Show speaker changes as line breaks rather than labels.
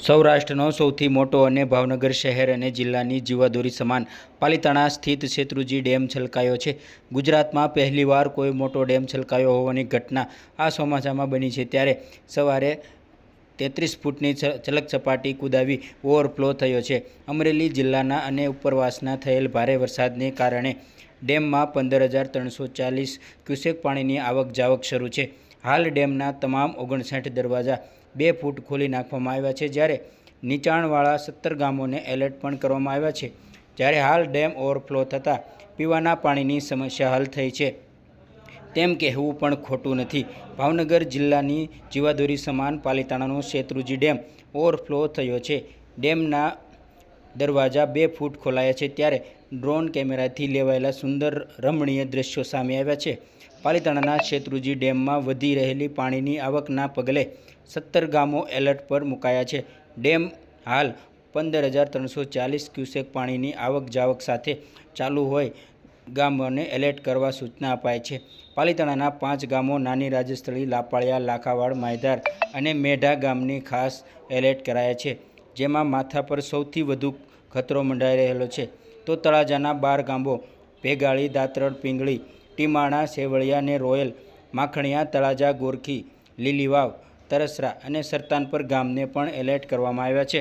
સૌરાષ્ટ્રનો સૌથી મોટો અને ભાવનગર શહેર અને જિલ્લાની જીવાદોરી સમાન પાલિતાણા સ્થિત શેત્રુંજી ડેમ છલકાયો છે। ગુજરાતમાં પહેલીવાર કોઈ મોટો ડેમ છલકાયો હોવાની ઘટના આ ચોમાસામાં બની છે। ત્યારે સવારે 33 ફૂટની છલક સપાટી કુદાવી ઓવરફ્લો થયો છે। અમરેલી જિલ્લાના અને ઉપરવાસના થયેલ ભારે વરસાદને કારણે ડેમમાં 15,340 ક્યુસેક પાણીની આવક જાવક શરૂ છે। હાલ ડેમના તમામ 59 દરવાજા 2 ફૂટ ખોલી નાખવામાં આવ્યા છે, જ્યારે નીચાણવાળા 17 ગામોને એલર્ટ પણ કરવામાં આવ્યા છે। જ્યારે હાલ ડેમ ઓવરફ્લો થતાં પીવાના પાણીની સમસ્યા હલ થઈ છે તેમ કહેવું પણ ખોટું નથી। ભાવનગર જિલ્લાની જીવાદોરી સમાન પાલિતાણાનો શેત્રુંજી ડેમ ઓવરફ્લો થયો છે। ડેમના દરવાજા 2 ફૂટ ખોલાયા છે, ત્યારે ડ્રોન કેમેરાથી લેવાયેલા સુંદર રમણીય દ્રશ્યો સામે આવ્યા છે। પાલિતાણાના શેત્રુંજી ડેમમાં વધી રહેલી પાણીની આવકના પગલે 17 ગામો એલર્ટ પર મુકાયા છે। ડેમ હાલ 15,340 ક્યુસેક પાણીની આવક જાવક સાથે ચાલુ હોય ગામોને એલર્ટ કરવા સૂચના અપાઈ છે। પાલિતાણાના 5 ગામો નાની રાજસ્થળી, લાપાળિયા, લાખાવાડ, માયધાર અને મેઢા ગામની ખાસ એલર્ટ કરાયા છે, જેમાં માથા પર સૌથી વધુ ખતરો મંડાઈ રહેલો છે। તો તળાજાના 12 ગામો ભેગાળી, દાત્રડ, પિંગળી, ટીમાણા, સેવળિયા અને રોયલ, માખણીયા, તળાજા, ગોરખી, લીલીવાવ, તરસરા અને સરતાનપર ગામને પણ એલર્ટ કરવામાં આવ્યા છે।